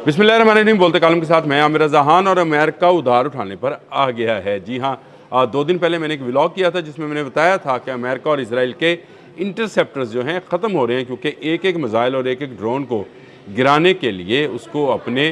बिस्मिल्लाहिर्रहमानिर्रहीम। बोलते कालम के साथ मैं आमिर रज़ा खान। और अमेरिका उधार उठाने पर आ गया है। जी हाँ, 2 दिन पहले मैंने एक व्लॉग किया था जिसमें मैंने बताया था कि अमेरिका और इजराइल के इंटरसेप्टर्स जो हैं ख़त्म हो रहे हैं, क्योंकि एक एक मिसाइल और एक एक ड्रोन को गिराने के लिए उसको अपने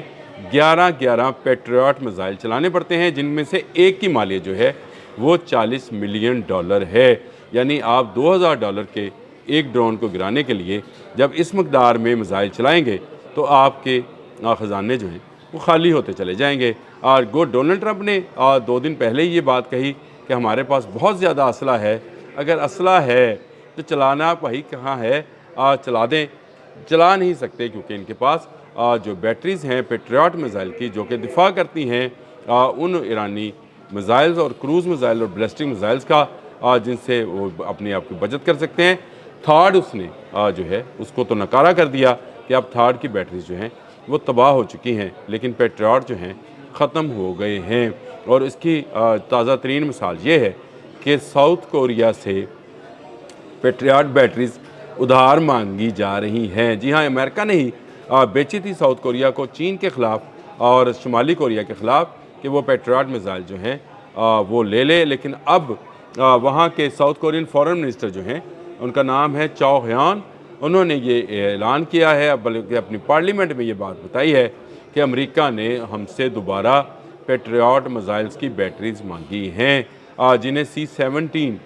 11-11 पैट्रियट मिसाइल चलाने पड़ते हैं, जिनमें से एक की मालियत जो है वो $40 मिलियन है। यानी आप $2000 के एक ड्रोन को गिराने के लिए जब इस मकदार में मिसाइल चलाएँगे तो आपके ख़जाने जो हैं वो खाली होते चले जाएंगे। और डोनाल्ड ट्रंप ने 2 दिन पहले ही ये बात कही कि हमारे पास बहुत ज़्यादा असला है, अगर असला है तो चलाना भाई कहाँ है, चला दें। चला नहीं सकते क्योंकि इनके पास जो बैटरीज़ हैं पैट्रियट मिसाइल की, जो कि दिफा करती हैं उन ईरानी मिसाइल्स और क्रूज़ मिसाइल और बैलिस्टिक मिसाइल्स का, जिनसे वो अपने आप की बचत कर सकते हैं। थर्ड उसने जो है उसको तो नकारा कर दिया कि अब थर्ड की बैटरीज जो हैं वो तबाह हो चुकी हैं, लेकिन पैट्रियट जो हैं ख़त्म हो गए हैं। और इसकी ताज़ा तरीन मिसाल ये है कि साउथ कोरिया से पैट्रियट बैटरीज उधार मांगी जा रही हैं। जी हाँ, अमेरिका ने ही बेची थी साउथ कोरिया को चीन के ख़िलाफ़ और शुमाली कोरिया के ख़िलाफ़ कि वो पैट्रियट मिसाइल जो हैं वो ले ले। लेकिन अब वहाँ के साउथ कोरियन फॉरेन मिनिस्टर जो हैं, उनका नाम है चो ह्यान, उन्होंने ये ऐलान किया है, बल्कि अपनी पार्लियामेंट में ये बात बताई है कि अमेरिका ने हमसे दोबारा पैट्रियट मिसाइल्स की बैटरीज मांगी हैं, जिन्हें C-17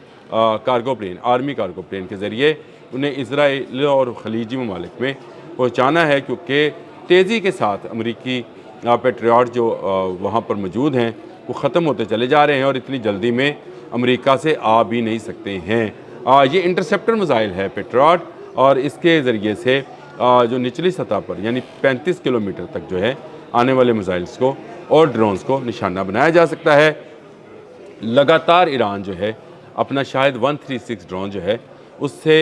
cargo plane, army cargo plane के ज़रिए उन्हें इजराइल और खलीजी ममालिक में पहुँचाना है, क्योंकि तेज़ी के साथ अमेरिकी पैट्रियट जो वहाँ पर मौजूद हैं वो ख़त्म होते चले जा रहे हैं और इतनी जल्दी में अमेरिका से आ भी नहीं सकते हैं। ये इंटरसेप्टर मिसाइल है पैट्रियट, और इसके ज़रिए से जो निचली सतह पर यानी 35 किलोमीटर तक जो है आने वाले मिसाइल्स को और ड्रोन्स को निशाना बनाया जा सकता है। लगातार ईरान जो है अपना शायद 136 ड्रोन जो है उससे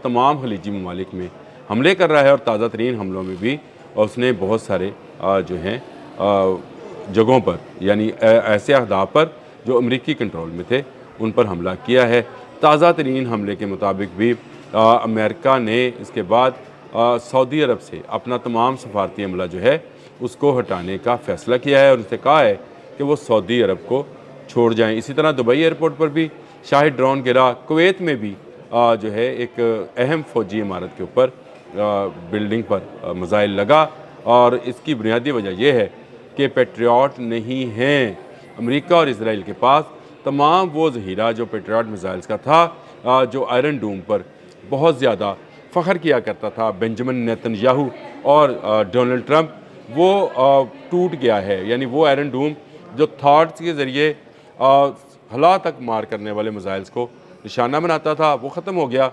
तमाम खलीजी ममालिक में हमले कर रहा है, और ताज़ा तरीन हमलों में भी उसने बहुत सारे जो हैं जगहों पर यानी ऐसे अहदाफ पर जो अमरीकी कंट्रोल में थे उन पर हमला किया है। ताज़ा तरीन हमले के मुताबिक भी अमेरिका ने इसके बाद सऊदी अरब से अपना तमाम सफारती अमला जो है उसको हटाने का फ़ैसला किया है और उससे कहा है कि वो सऊदी अरब को छोड़ जाएं। इसी तरह दुबई एयरपोर्ट पर भी शाही ड्रोन गिरा। कुवैत में भी जो है एक अहम फ़ौजी इमारत के ऊपर बिल्डिंग पर मिसाइल लगा, और इसकी बुनियादी वजह यह है कि पैट्रियट नहीं हैं अमेरिका और इजराइल के पास तमाम वो ज़हीरा जो पैट्रियट मिसाइल्स का था, जो आयरन डूम पर बहुत ज़्यादा फ़ख्र किया करता था बेंजामिन नेतन्याहू और डोनाल्ड ट्रंप, वो टूट गया है। यानी वो आयरन डूम जो थॉट्स के ज़रिए हला तक मार करने वाले मिसाइल्स को निशाना बनाता था वो ख़त्म हो गया,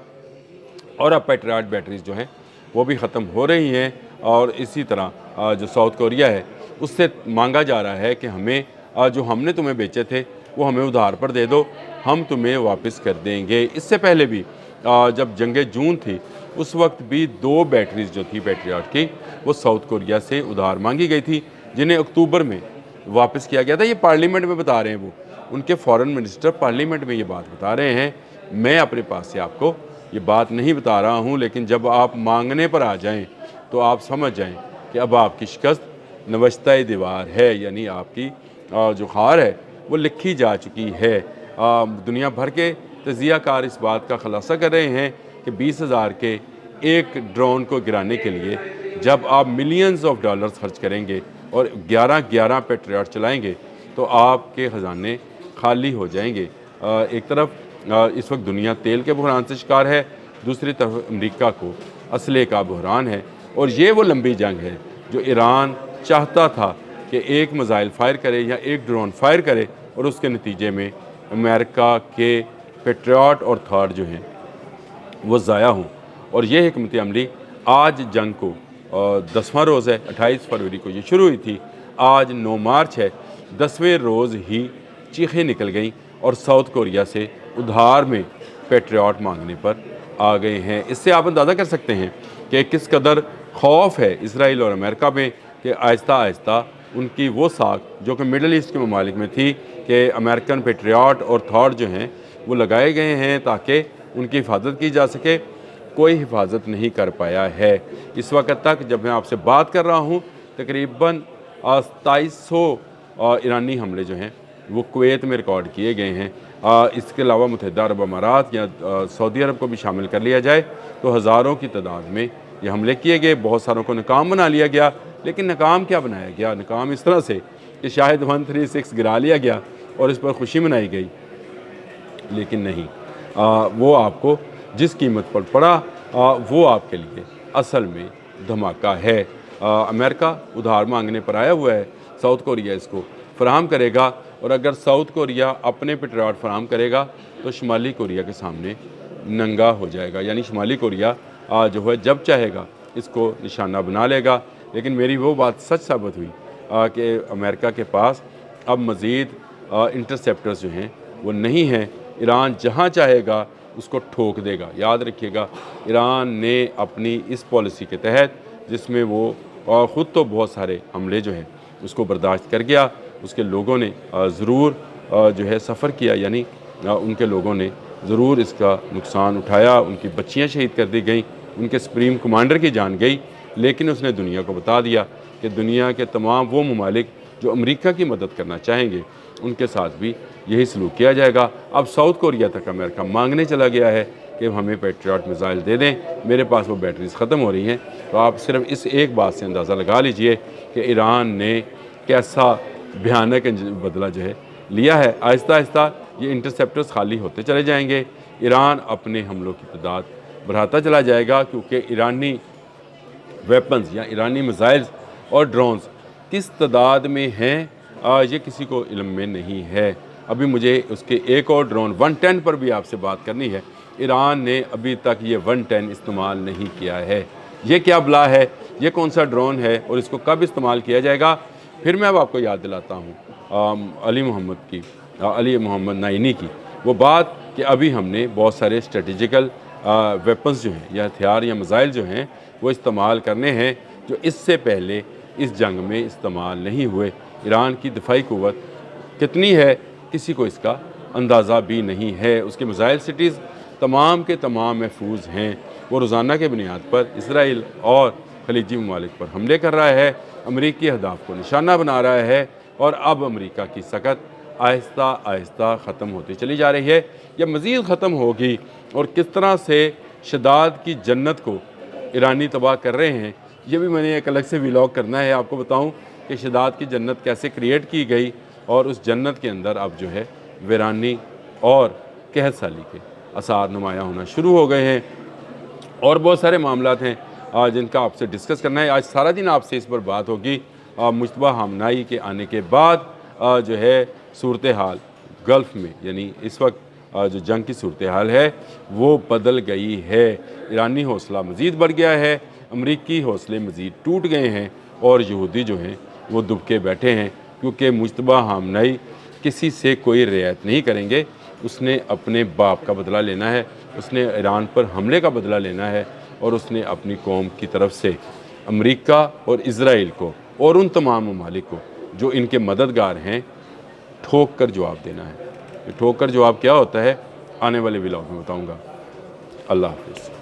और अब पैट्रियट बैटरीज जो हैं वो भी ख़त्म हो रही हैं। और इसी तरह जो साउथ कोरिया है उससे मांगा जा रहा है कि हमें जो हमने तुम्हें बेचे थे वो हमें उधार पर दे दो, हम तुम्हें वापस कर देंगे। इससे पहले भी जब जंग जून थी उस वक्त भी 2 बैटरीज जो थी पैट्रियट की वो साउथ कोरिया से उधार मांगी गई थी, जिन्हें अक्टूबर में वापस किया गया था। ये पार्लियामेंट में बता रहे हैं, वो उनके फॉरेन मिनिस्टर पार्लियामेंट में ये बात बता रहे हैं। मैं अपने पास से आपको ये बात नहीं बता रहा हूँ, लेकिन जब आप मांगने पर आ जाएं तो आप समझ जाएं कि अब आपकी शिकस्त नवश्ता दीवार है, यानी आपकी जो हार है वो लिखी जा चुकी है। दुनिया भर के तजियाकार इस बात का खुलासा कर रहे हैं कि 20,000 के एक ड्रोन को गिराने के लिए जब आप मिलियंस ऑफ डॉलर्स खर्च करेंगे और 11-11 पैट्रियट चलाएंगे तो आपके ख़जाने खाली हो जाएंगे। एक तरफ इस वक्त दुनिया तेल के बहरान से शिकार है, दूसरी तरफ अमेरिका को असले का बहरान है। और ये वो लंबी जंग है जो ईरान चाहता था कि एक मिसाइल फायर करे या एक ड्रोन फायर करे और उसके नतीजे में अमेरिका के पैट्रियट और थर्ड जो हैं वो ज़ाया हों। और ये हिकमत अमली आज जंग को 10वां रोज़ है, 28 फरवरी को ये शुरू हुई थी, आज 9 मार्च है, 10वें रोज़ ही चीखें निकल गईं और साउथ कोरिया से उधार में पैट्रियट मांगने पर आ गए हैं। इससे आप अंदाज़ा कर सकते हैं कि किस कदर खौफ है इसराइल और अमेरिका में कि आहिस्ता आहिस्ता उनकी वो साख जो कि मिडल ईस्ट के ममालिक में थी कि अमेरिकन पैट्रियट और थॉट जो हैं वो लगाए गए हैं ताकि उनकी हिफाजत की जा सके, कोई हिफाजत नहीं कर पाया है। इस वक्त तक जब मैं आपसे बात कर रहा हूँ तकरीबन 2700 ईरानी हमले जो हैं वो कुवैत में रिकॉर्ड किए गए हैं। इसके अलावा मुत्तहिदा अरब अमारात या सऊदी अरब को भी शामिल कर लिया जाए तो हज़ारों की तादाद में ये हमले किए गए। बहुत सारों को नाकाम बना लिया गया, लेकिन नाकाम क्या बनाया गया? नाकाम इस तरह से कि शायद 136 गिरा लिया गया और इस पर खुशी मनाई गई, लेकिन नहीं, वो आपको जिस कीमत पर पड़ा वो आपके लिए असल में धमाका है। अमेरिका उधार मांगने पर आया हुआ है, साउथ कोरिया इसको फराहम करेगा, और अगर साउथ कोरिया अपने पेट्रियट फराहम करेगा तो शुमाली कोरिया के सामने नंगा हो जाएगा। यानी शुमाली कोरिया जो है जब चाहेगा इसको निशाना बना लेगा। लेकिन मेरी वो बात सच साबित हुई कि अमेरिका के पास अब मज़ीद इंटरसेप्टर्स जो हैं वो नहीं हैं। ईरान जहाँ चाहेगा उसको ठोक देगा। याद रखिएगा, ईरान ने अपनी इस पॉलिसी के तहत, जिसमें वो ख़ुद तो बहुत सारे हमले जो हैं उसको बर्दाश्त कर गया, उसके लोगों ने ज़रूर जो है सफ़र किया, यानी उनके लोगों ने ज़रूर इसका नुकसान उठाया। उनकी बच्चियां शहीद कर दी गई, उनके सुप्रीम कमांडर की जान गई, लेकिन उसने दुनिया को बता दिया कि दुनिया के तमाम वो ममालिक जो अमेरिका की मदद करना चाहेंगे उनके साथ भी यही सलूक किया जाएगा। अब साउथ कोरिया तक अमेरिका मांगने चला गया है कि हमें पेट्रियट मिसाइल दे दें, मेरे पास वो बैटरीज ख़त्म हो रही हैं। तो आप सिर्फ इस एक बात से अंदाज़ा लगा लीजिए कि ईरान ने कैसा भयानक बदला जो है लिया है। आहिस्ता आहिस्ता ये इंटरसेप्टर्स खाली होते चले जाएंगे, ईरान अपने हमलों की तादाद बढ़ाता चला जाएगा, क्योंकि ईरानी वेपन्स या ईरानी मिसाइल्स और ड्रोन्स किस तादाद में हैं ये किसी को इल्म में नहीं है। अभी मुझे उसके एक और ड्रोन 110 पर भी आपसे बात करनी है। ईरान ने अभी तक ये 110 इस्तेमाल नहीं किया है। ये क्या बला है, ये कौन सा ड्रोन है और इसको कब इस्तेमाल किया जाएगा? फिर मैं अब आपको याद दिलाता हूँ अली मोहम्मद नाइनी की वो बात कि अभी हमने बहुत सारे स्ट्रेटेजिकल वेपन्स जो हैं या हथियार या मिसाइल जो हैं वो इस्तेमाल करने हैं जो इससे पहले इस जंग में इस्तेमाल नहीं हुए। ईरान की दिफाई क़ुव्वत कितनी है किसी को इसका अंदाज़ा भी नहीं है। उसके मिसाइल सिटीज़ तमाम के तमाम महफूज हैं। वो रोज़ाना के बुनियाद पर इसराइल और खलीजी ममालिक पर हमले कर रहा है, अमरीकी अहदाफ को निशाना बना रहा है, और अब अमरीका की सकत आहिस्ता आहिस्ता ख़त्म होती चली जा रही है या मज़ीद ख़त्म होगी। और किस तरह से शदाद की जन्नत को ईरानी तबाह कर रहे हैं, ये भी मैंने एक अलग से व्लॉग करना है। आपको बताऊं कि शदाद की जन्नत कैसे क्रिएट की गई, और उस जन्नत के अंदर अब जो है वीरानी और कहत साली के आसार नुमायाँ होना शुरू हो गए हैं। और बहुत सारे मामलात हैं जिनका आपसे डिस्कस करना है। आज सारा दिन आपसे इस पर बात होगी। मुश्तबा हमनाई के आने के बाद जो है सूरत हाल गल्फ़ में, यानी इस वक्त जो जंग की सूरत हाल है वो बदल गई है। ईरानी हौसला मज़ीद बढ़ गया है, अमरीकी हौसले मज़ीद टूट गए हैं, और यहूदी जो हैं वो दुबके बैठे हैं, क्योंकि मुश्तबा हमनाई किसी से कोई रियायत नहीं करेंगे। उसने अपने बाप का बदला लेना है, उसने ईरान पर हमले का बदला लेना है, और उसने अपनी कौम की तरफ से अमेरिका और इज़राइल को और उन तमाम ममालिक को जो इनके मददगार हैं ठोक कर जवाब देना है। ठोक कर जवाब क्या होता है आने वाले व्लॉग में बताऊँगा। अल्लाह हाफ़िज़।